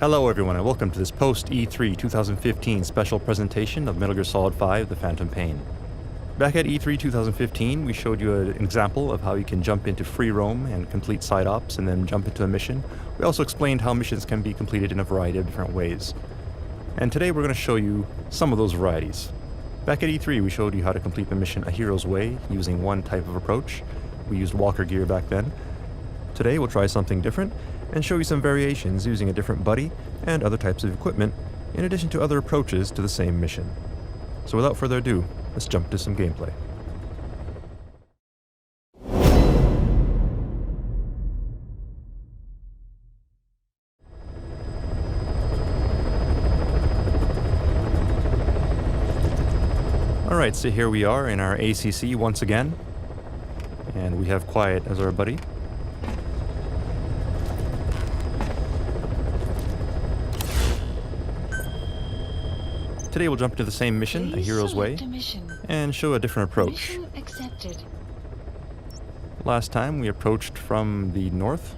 Hello everyone and welcome to this post-E3 2015 special presentation of Metal Gear Solid 5 The Phantom Pain. Back at E3 2015 we showed you an example of how you can jump into free roam and complete side ops and then jump into a mission. We also explained how missions can be completed in a variety of different ways. And today we're going to show you some of those varieties. Back at E3 we showed you how to complete the mission A Hero's Way using one type of approach. We used walker gear back then. Today we'll try something different and show you some variations using a different buddy and other types of equipment, in addition to other approaches to the same mission. So without further ado, let's jump to some gameplay. Alright, so here we are in our ACC once again, and we have Quiet as our buddy. Today we'll jump into the same mission, A Hero's Way, and show a different approach. Last time we approached from the north.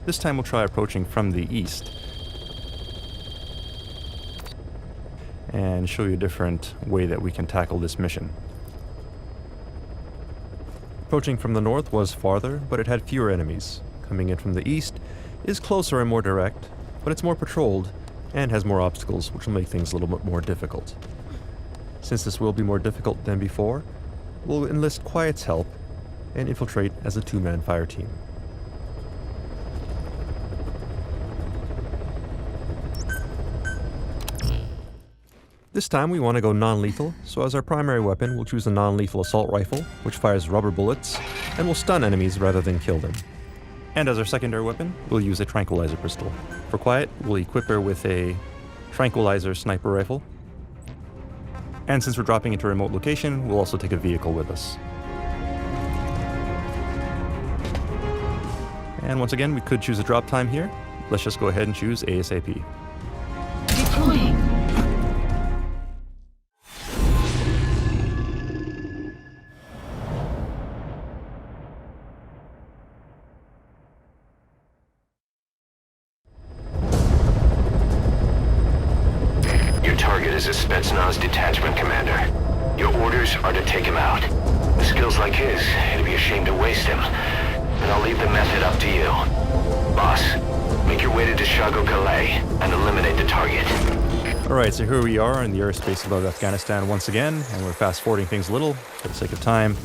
This time we'll try approaching from the east. And show you a different way that we can tackle this mission. Approaching from the north was farther, but it had fewer enemies. Coming in from the east is closer and more direct, but it's more patrolled and has more obstacles, which will make things a little bit more difficult. Since this will be more difficult than before, we'll enlist Quiet's help and infiltrate as a two-man fire team. This time we want to go non-lethal, so as our primary weapon we'll choose a non-lethal assault rifle, which fires rubber bullets and will stun enemies rather than kill them. And as our secondary weapon, we'll use a tranquilizer pistol. For Quiet, we'll equip her with a tranquilizer sniper rifle. And since we're dropping into a remote location, we'll also take a vehicle with us. And once again, we could choose a drop time here. Let's just go ahead and choose ASAP. Deploying. Is a Spetsnaz detachment commander. Your orders are to take him out. With skills like his, it'd be a shame to waste him. And I'll leave the method up to you. Boss, make your way to Dishago Calais and eliminate the target. Alright, so here we are in the airspace above Afghanistan once again, and we're fast forwarding things a little for the sake of time. Be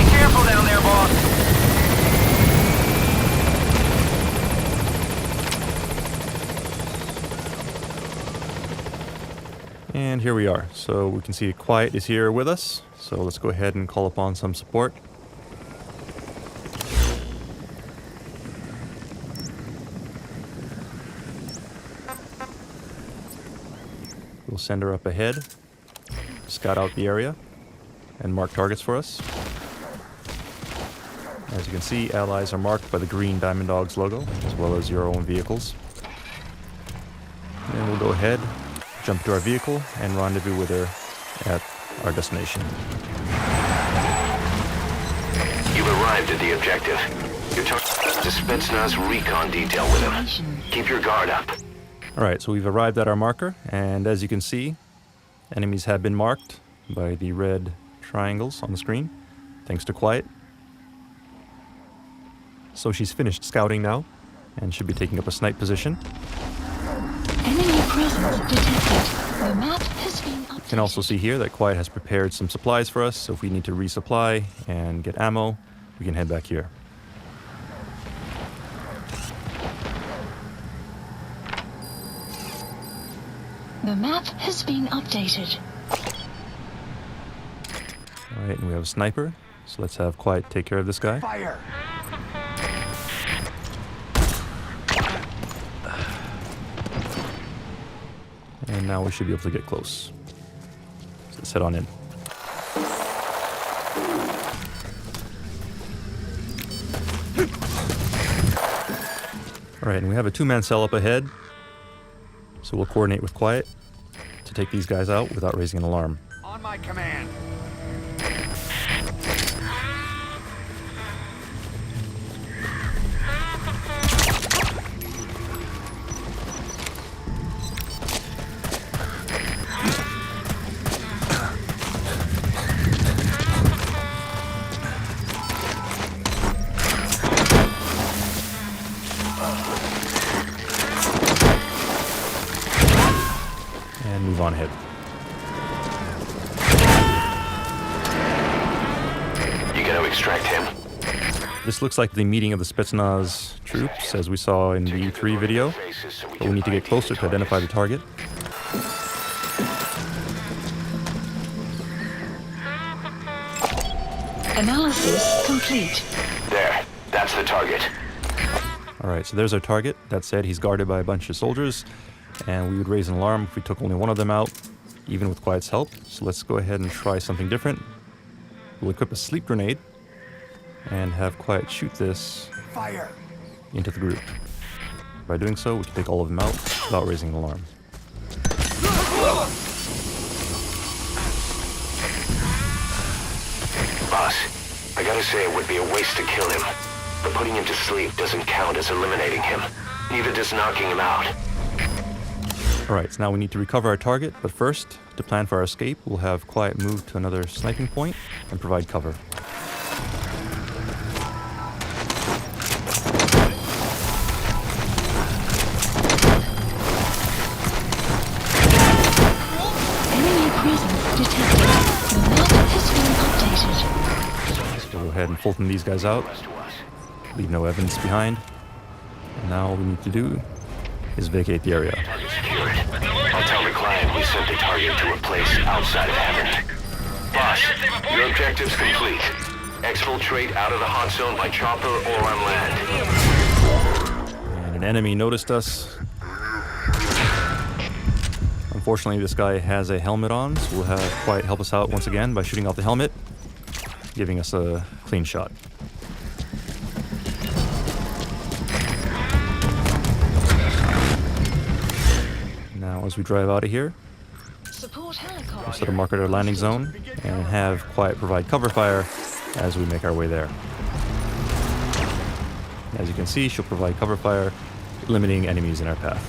careful down there, boss! And here we are. So we can see Quiet is here with us. So let's go ahead and call upon some support. We'll send her up ahead, scout out the area, and mark targets for us. As you can see, allies are marked by the green Diamond Dogs logo, as well as your own vehicles. And we'll go ahead, jump to our vehicle, and rendezvous with her at our destination. You've arrived at the objective. You're talking to Spetsnaz recon detail with him. Keep your guard up. Alright, so we've arrived at our marker, and as you can see, enemies have been marked by the red triangles on the screen, thanks to Quiet. So she's finished scouting now, and should be taking up a snipe position. Enemy presence detected. The map has been updated. You can also see here that Quiet has prepared some supplies for us, so if we need to resupply and get ammo, we can head back here. The map has been updated. Alright, and we have a sniper, so let's have Quiet take care of this guy. Fire! And now we should be able to get close. So let's head on in. Alright, and we have a two-man cell up ahead. So we'll coordinate with Quiet to take these guys out without raising an alarm. On my command. move on ahead. You gonna extract him? This looks like the meeting of the Spetsnaz troops, as we saw in the E3 video, but we need to get closer to identify the target. Analysis complete. There, that's the target. Alright, so there's our target. That said, he's guarded by a bunch of soldiers, and we would raise an alarm if we took only one of them out, even with Quiet's help. So let's go ahead and try something different. We'll equip a sleep grenade, and have Quiet shoot this into the group. By doing so, we can take all of them out without raising an alarm. Boss, I gotta say it would be a waste to kill him. But putting him to sleep doesn't count as eliminating him. Neither does knocking him out. Alright, so now we need to recover our target, but first, to plan for our escape, we'll have Quiet move to another sniping point and provide cover. Enemy presence detected. The map has been updated. So go ahead and Fulton these guys out, leave no evidence behind. And now all we need to do is vacate the area. Target secured. I'll tell the client we sent the target to a place outside of heaven. Boss, your objective's complete. Exfiltrate out of the hot zone by chopper or on land. And an enemy noticed us. Unfortunately, this guy has a helmet on, so we'll have Quiet help us out once again by shooting off the helmet, giving us a clean shot. Now, as we drive out of here, Support we'll helicopter. set a marker at our landing zone and have Quiet provide cover fire as we make our way there. As you can see, she'll provide cover fire, eliminating enemies in our path.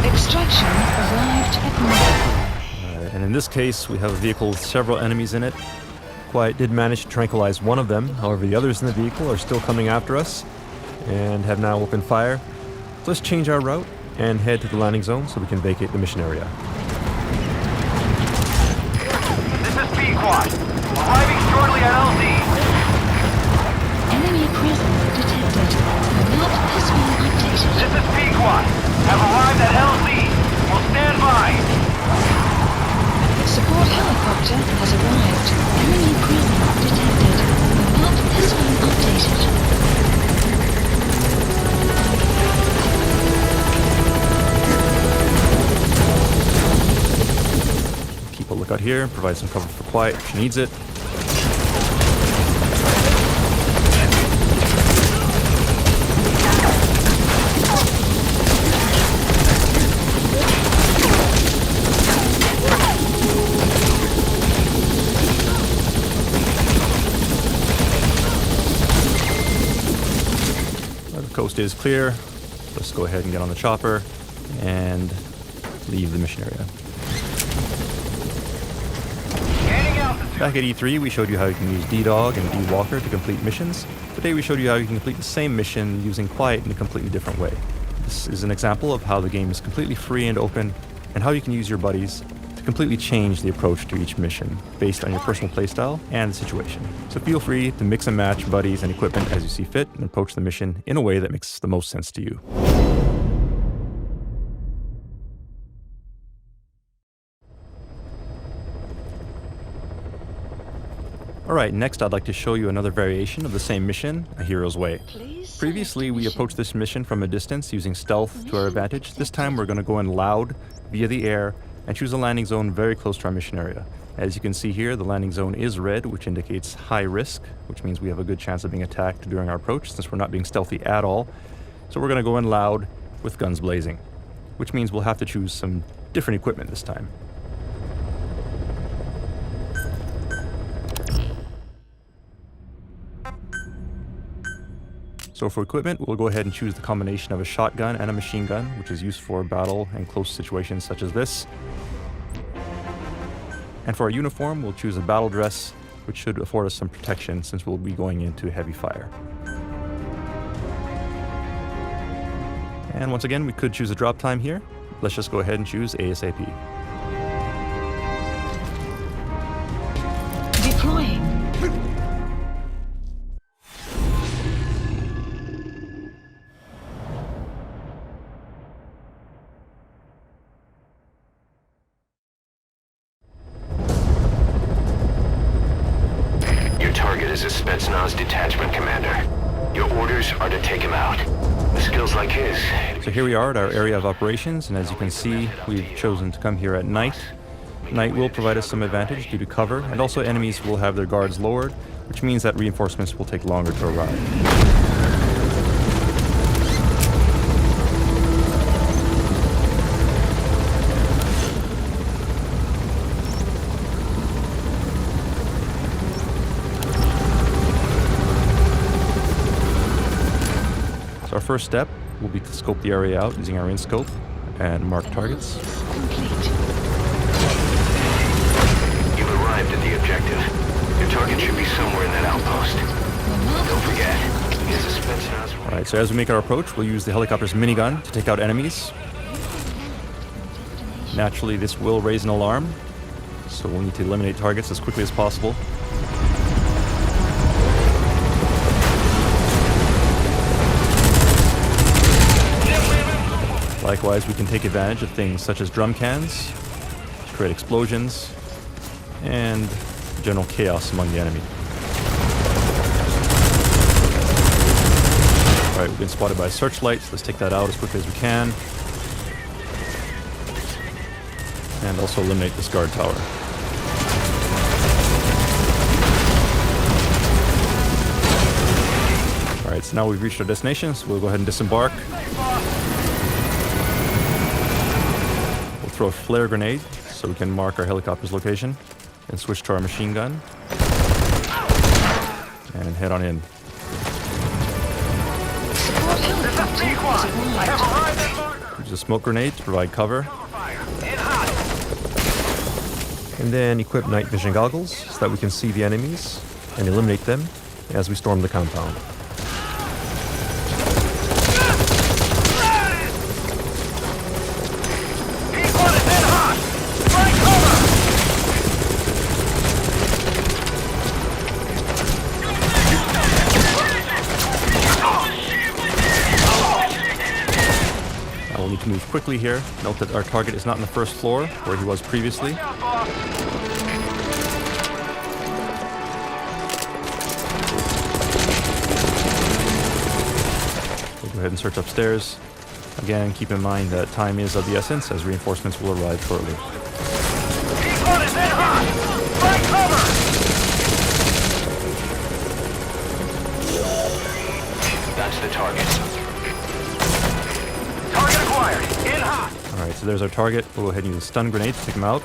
Extraction arrived at Moscow. And in this case, we have a vehicle with several enemies in it. Quiet did manage to tranquilize one of them, however the others in the vehicle are still coming after us and have now opened fire. So let's change our route and head to the landing zone so we can vacate the mission area. This is Pequod. Arriving shortly at LZ. Enemy presence detected. The map has been updated. This is Pequod. Have arrived at LZ. Will stand by. Support helicopter has arrived. Enemy presence detected. The map has been updated. Keep a lookout here, provide some cover for Quiet if she needs it. The coast is clear. Let's go ahead and get on the chopper and leave the mission area. Back at E3, we showed you how you can use D-Dog and D-Walker to complete missions. Today we showed you how you can complete the same mission using Quiet in a completely different way. This is an example of how the game is completely free and open, and how you can use your buddies to completely change the approach to each mission based on your personal playstyle and the situation. So feel free to mix and match buddies and equipment as you see fit and approach the mission in a way that makes the most sense to you. Alright, next I'd like to show you another variation of the same mission, A Hero's Way. Previously, we approached this mission from a distance using stealth to our advantage. This time we're going to go in loud, via the air, and choose a landing zone very close to our mission area. As you can see here, the landing zone is red, which indicates high risk, which means we have a good chance of being attacked during our approach, since we're not being stealthy at all. So we're going to go in loud, with guns blazing, which means we'll have to choose some different equipment this time. So for equipment, we'll go ahead and choose the combination of a shotgun and a machine gun, which is used for battle and close situations such as this. And for our uniform, we'll choose a battle dress, which should afford us some protection since we'll be going into heavy fire. And once again, we could choose a drop time here. Let's just go ahead and choose ASAP. Deploying. Your target is a Spetsnaz detachment commander. Your orders are to take him out. With skills like his... So here we are at our area of operations, and as you can see, we've chosen to come here at night. Night will provide us some advantage due to cover, and also enemies will have their guards lowered, which means that reinforcements will take longer to arrive. So our first step will be to scope the area out using our in-scope and mark targets. Complete. You've arrived at the objective. Your target should be somewhere in that outpost. Don't forget, he is a Spetsnaz... Alright, so as we make our approach, we'll use the helicopter's minigun to take out enemies. Naturally, this will raise an alarm, so we'll need to eliminate targets as quickly as possible. Likewise, we can take advantage of things such as drum cans to create explosions and general chaos among the enemy. Alright, we've been spotted by searchlights. Let's take that out as quickly as we can. And also eliminate this guard tower. Alright, so now we've reached our destination, so we'll go ahead and disembark. Throw a flare grenade so we can mark our helicopter's location and switch to our machine gun and head on in. Support helicopter has arrived. Use a smoke grenade to provide cover. And then equip night vision goggles so that we can see the enemies and eliminate them as we storm the compound. We'll need to move quickly here. Note that our target is not on the first floor, where he was previously. We'll go ahead and search upstairs. Again, keep in mind that time is of the essence, as reinforcements will arrive shortly. That's the target. Target acquired. In hot. Alright, so there's our target. We'll go ahead and use a stun grenade to take him out.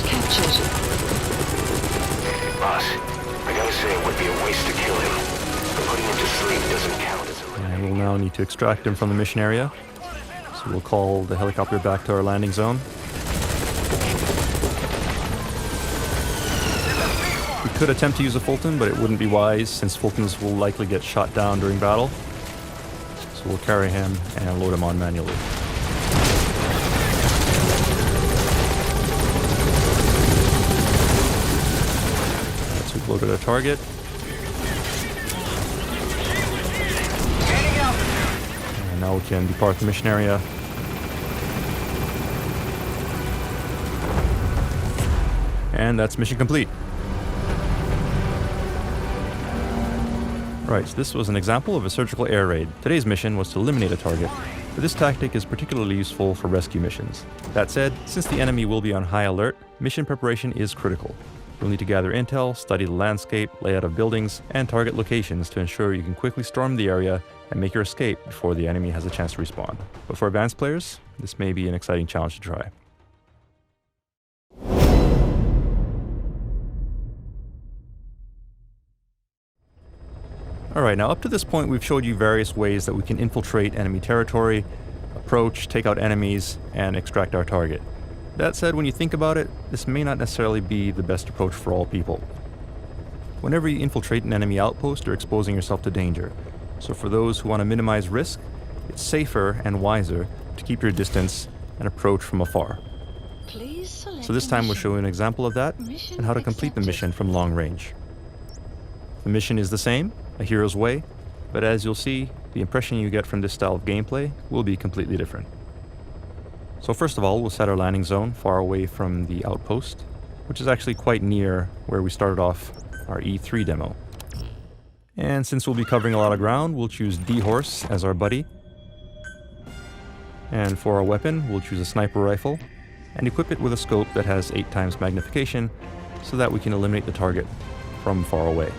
Captured. Boss, I gotta say it would be a waste to kill him. But putting him to sleep doesn't count as a... And we'll now need to extract him from the mission area. So we'll call the helicopter back to our landing zone. We could attempt to use a Fulton, but it wouldn't be wise since Fultons will likely get shot down during battle. So we'll carry him and load him on manually. So we've loaded our target. And now we can depart the mission area. And that's mission complete. Right, so this was an example of a surgical air raid. Today's mission was to eliminate a target, but this tactic is particularly useful for rescue missions. That said, since the enemy will be on high alert, mission preparation is critical. You'll need to gather intel, study the landscape, layout of buildings, and target locations to ensure you can quickly storm the area and make your escape before the enemy has a chance to respond. But for advanced players, this may be an exciting challenge to try. Alright, now up to this point we've showed you various ways that we can infiltrate enemy territory, approach, take out enemies, and extract our target. That said, when you think about it, this may not necessarily be the best approach for all people. Whenever you infiltrate an enemy outpost, you're exposing yourself to danger. So for those who want to minimize risk, it's safer and wiser to keep your distance and approach from afar. Please select So this time we'll mission. show you an example of that Mission and how to complete the accepted. mission from long range. The mission is the same, a hero's way, but as you'll see, the impression you get from this style of gameplay will be completely different. So first of all, we'll set our landing zone far away from the outpost, which is actually quite near where we started off our E3 demo. And since we'll be covering a lot of ground, we'll choose D-Horse as our buddy. And for our weapon, we'll choose a sniper rifle and equip it with a scope that has 8 times magnification so that we can eliminate the target from far away.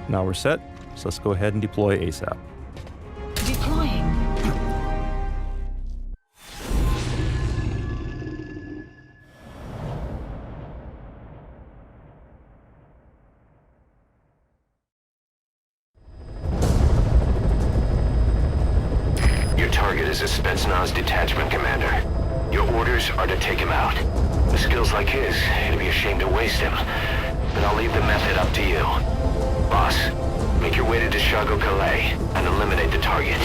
Now we're set, so let's go ahead and deploy ASAP. Deploying. Your target is a Spetsnaz detachment commander. Your orders are to take him out. With skills like his, it'd be a shame to waste him. But I'll leave the method up to you. Boss, make your way to Deshago Calais and eliminate the target.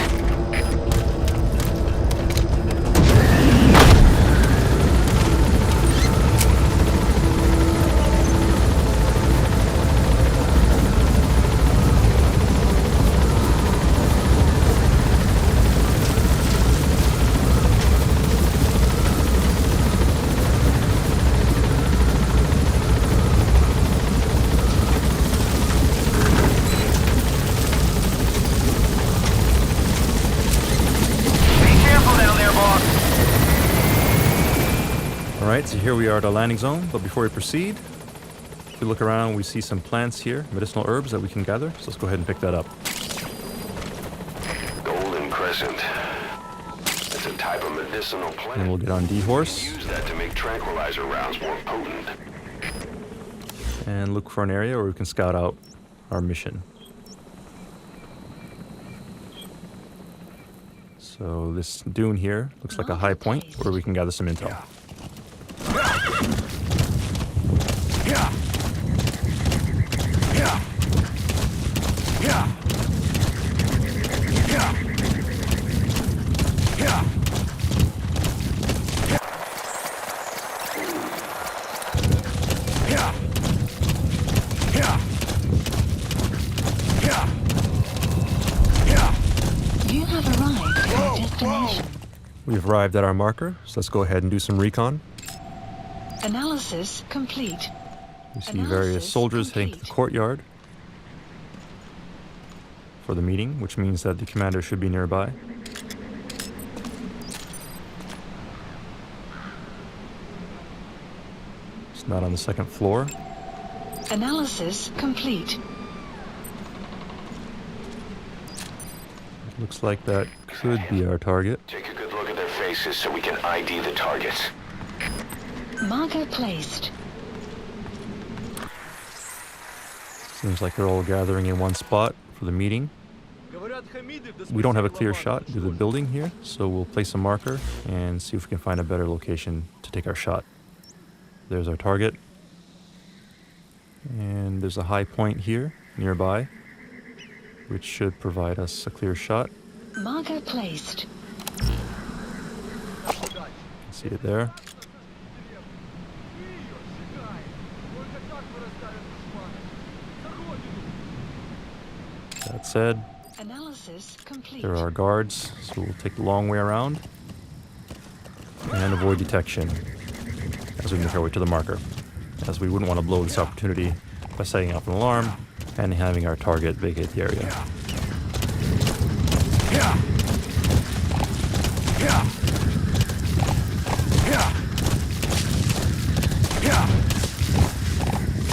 Alright, so here we are at our landing zone, but before we proceed, if we look around, we see some plants here, medicinal herbs that we can gather, so let's go ahead and pick that up. Golden Crescent. It's a type of medicinal plant. And we'll get on D-Horse Use that to make tranquilizer rounds more potent. and look for an area where we can scout out our mission. So this dune here looks like a high point where we can gather some intel. You have arrived at your destination. We've arrived at our marker, so let's go ahead and do some recon. Analysis complete. We see various soldiers heading to the courtyard for the meeting, which means that the commander should be nearby. It's not on the second floor. Analysis complete. Looks like that could be our target. Take a good look at their faces so we can ID the targets. Marker placed. Seems like they're all gathering in one spot for the meeting. We don't have a clear shot to the building here, so we'll place a marker and see if we can find a better location to take our shot. There's our target. And there's a high point here nearby, which should provide us a clear shot. Marker placed. You can see it there. That said, Analysis complete. there are guards, so we'll take the long way around and avoid detection as we make our way to the marker, as we wouldn't want to blow this opportunity by setting off an alarm and having our target vacate the area.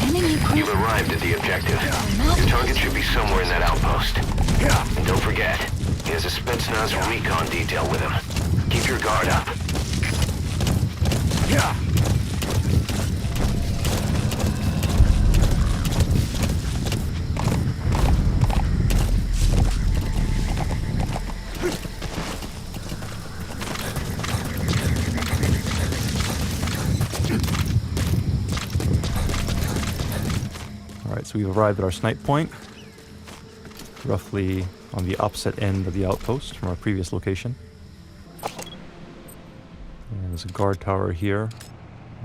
Enemy You've presence. arrived at the objective. Your target should be somewhere in that outpost. And don't forget, he has a Spetsnaz recon detail with him. Keep your guard up. So we've arrived at our snipe point, roughly on the opposite end of the outpost from our previous location. And there's a guard tower here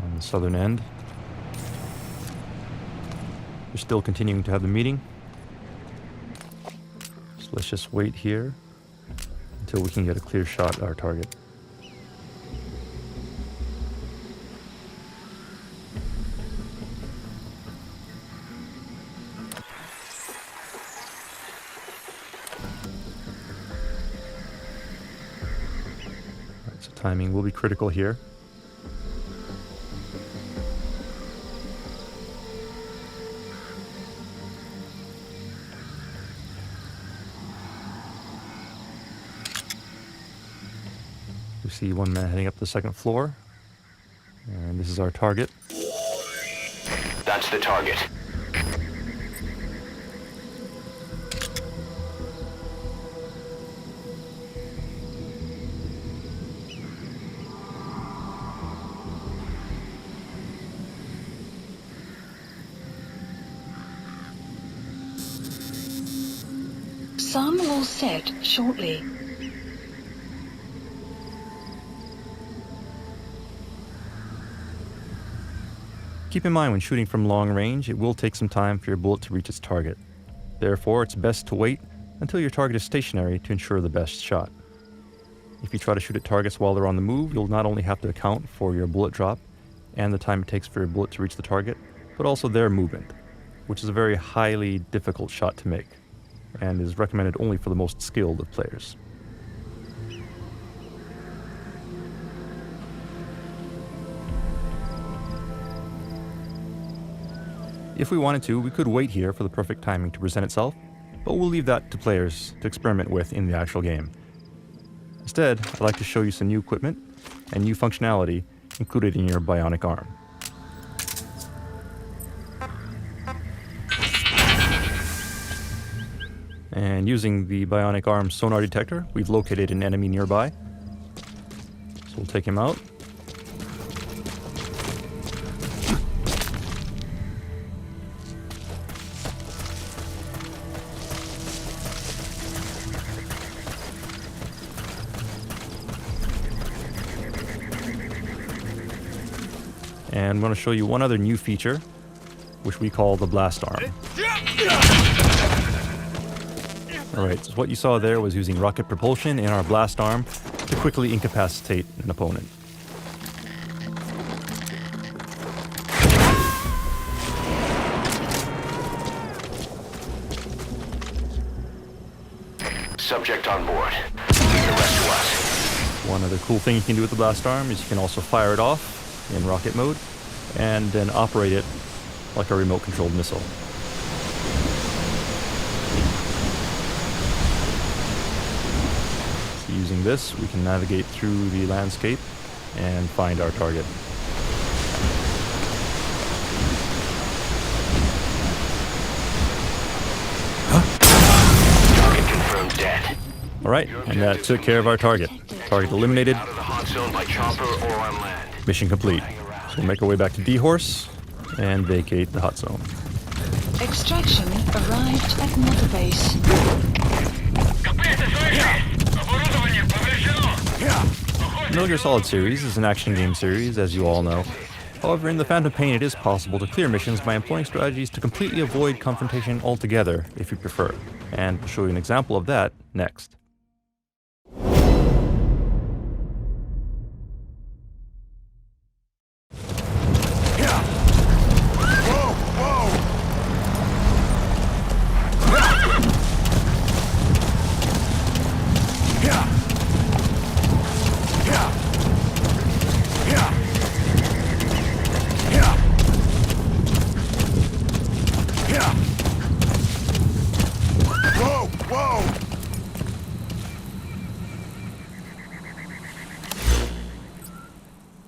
on the southern end. We're still continuing to have the meeting. So let's just wait here until we can get a clear shot at our target. Alright, so timing will be critical here. We see one man heading up the second floor, and this is our target. That's the target. Some will set shortly. Keep in mind when shooting from long range, it will take some time for your bullet to reach its target. Therefore, it's best to wait until your target is stationary to ensure the best shot. If you try to shoot at targets while they're on the move, you'll not only have to account for your bullet drop and the time it takes for your bullet to reach the target, but also their movement, which is a very highly difficult shot to make, and is recommended only for the most skilled of players. If we wanted to, we could wait here for the perfect timing to present itself, but we'll leave that to players to experiment with in the actual game. Instead, I'd like to show you some new equipment and new functionality included in your bionic arm. And using the bionic arm sonar detector, we've located an enemy nearby. So we'll take him out. And I'm going to show you one other new feature, which we call the blast arm. Alright, so what you saw there was using rocket propulsion in our blast arm to quickly incapacitate an opponent. Subject on board. Leave the rest to us. One other cool thing you can do with the blast arm is you can also fire it off in rocket mode and then operate it like a remote controlled missile. So using this, we can navigate through the landscape and find our target. Target confirmed dead. Alright, and that took care of our target. Target eliminated. Out of the hot zone by chopper or on land. Mission complete. So we'll make our way back to D-Horse and vacate the hot zone. Extraction arrived at Mother Base. Metal Gear Solid series is an action game series, as you all know. However, in the Phantom Pain it is possible to clear missions by employing strategies to completely avoid confrontation altogether, if you prefer. And we'll show you an example of that next.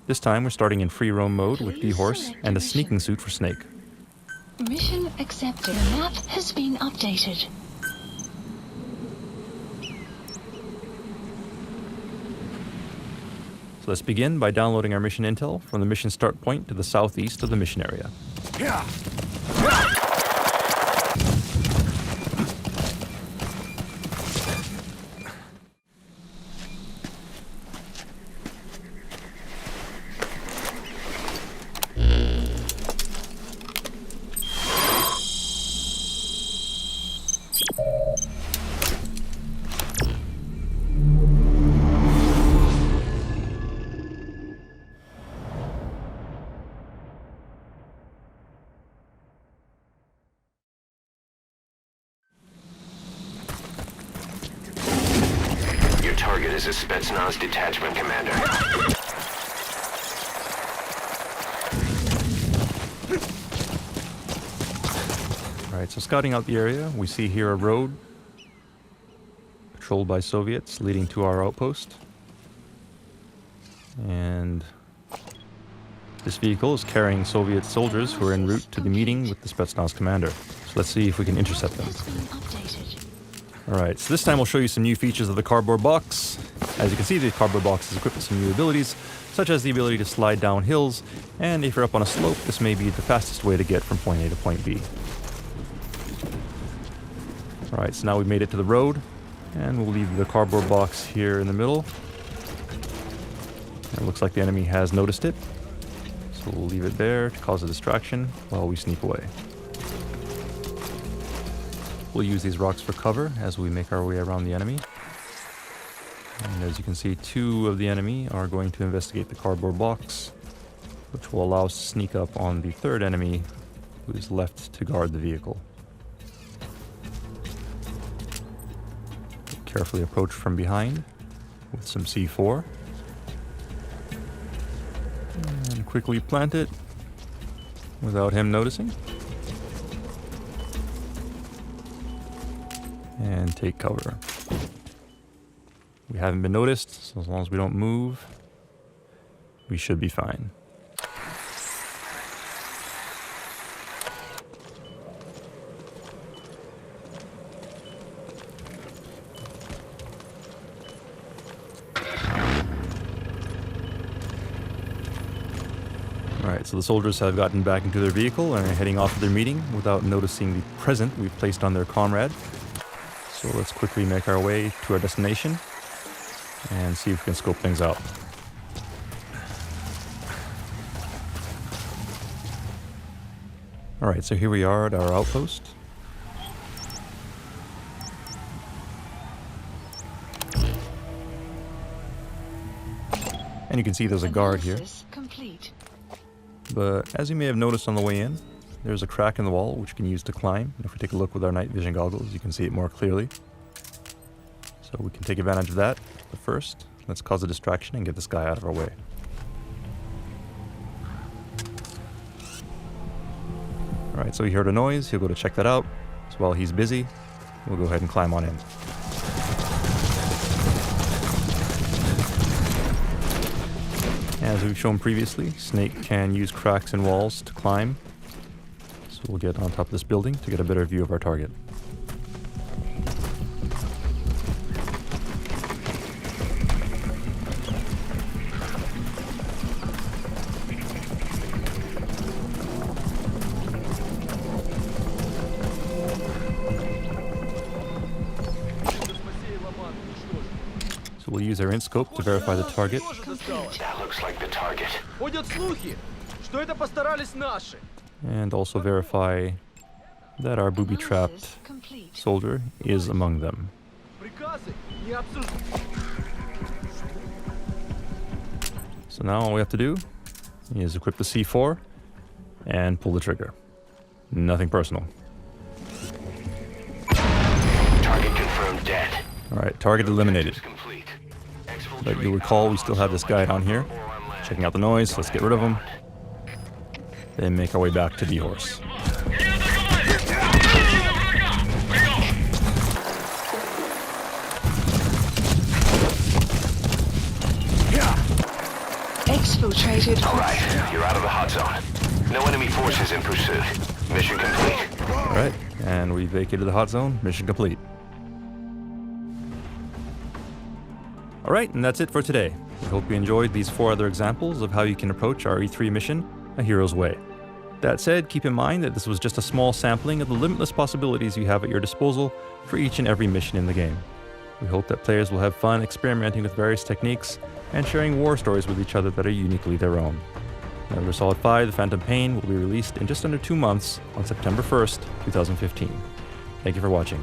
This time we're starting in free roam mode with D-Horse and a sneaking suit for Snake. Mission accepted. The map has been updated. So let's begin by downloading our mission intel from the mission start point to the southeast of the mission area. target is a Spetsnaz detachment commander. Alright, so scouting out the area, we see here a road patrolled by Soviets leading to our outpost. And this vehicle is carrying Soviet soldiers who are en route to the meeting with the Spetsnaz commander. So let's see if we can intercept them. Alright, so this time we'll show you some new features of the cardboard box. As you can see, the cardboard box is equipped with some new abilities, such as the ability to slide down hills, and if you're up on a slope, this may be the fastest way to get from point A to point B. Alright, so now we've made it to the road, and we'll leave the cardboard box here in the middle. It looks like the enemy has noticed it, so we'll leave it there to cause a distraction while we sneak away. We'll use these rocks for cover as we make our way around the enemy. And as you can see, two of the enemy are going to investigate the cardboard box, which will allow us to sneak up on the third enemy who is left to guard the vehicle. Carefully approach from behind with some C4. And quickly plant it without him noticing. And take cover. We haven't been noticed, so as long as we don't move, we should be fine. Alright, so the soldiers have gotten back into their vehicle and are heading off to their meeting without noticing the present we've placed on their comrade. So let's quickly make our way to our destination and see if we can scope things out. Alright, so here we are at our outpost. And you can see there's a guard here. But as you may have noticed on the way in, there's a crack in the wall which you can use to climb. And if we take a look with our night vision goggles, you can see it more clearly. So we can take advantage of that. But first, let's cause a distraction and get this guy out of our way. Alright, so he heard a noise. He'll go to check that out. So while he's busy, we'll go ahead and climb on in. As we've shown previously, Snake can use cracks in walls to climb. So we'll get on top of this building to get a better view of our target. So we'll use our INScope to verify the target. That looks like the target. Ходят слухи, что это постарались наши. And also verify that our booby-trapped soldier is among them. Приказы не обсуждают. So now all we have to do is equip the C4 and pull the trigger. Nothing personal. Target confirmed dead. Alright, target eliminated. But you'll recall we still have this guy down here, checking out the noise. Let's get rid of him. Then make our way back to the horse. Exfiltrated. Alright, you're out of the hot zone. No enemy forces in pursuit. Mission complete. Alright, and we vacated the hot zone. Mission complete. Alright, and that's it for today. We hope you enjoyed these 4 other examples of how you can approach our E3 mission, A Hero's Way. That said, keep in mind that this was just a small sampling of the limitless possibilities you have at your disposal for each and every mission in the game. We hope that players will have fun experimenting with various techniques and sharing war stories with each other that are uniquely their own. Metal Gear Solid 5: The Phantom Pain will be released in just under 2 months on September 1st, 2015. Thank you for watching.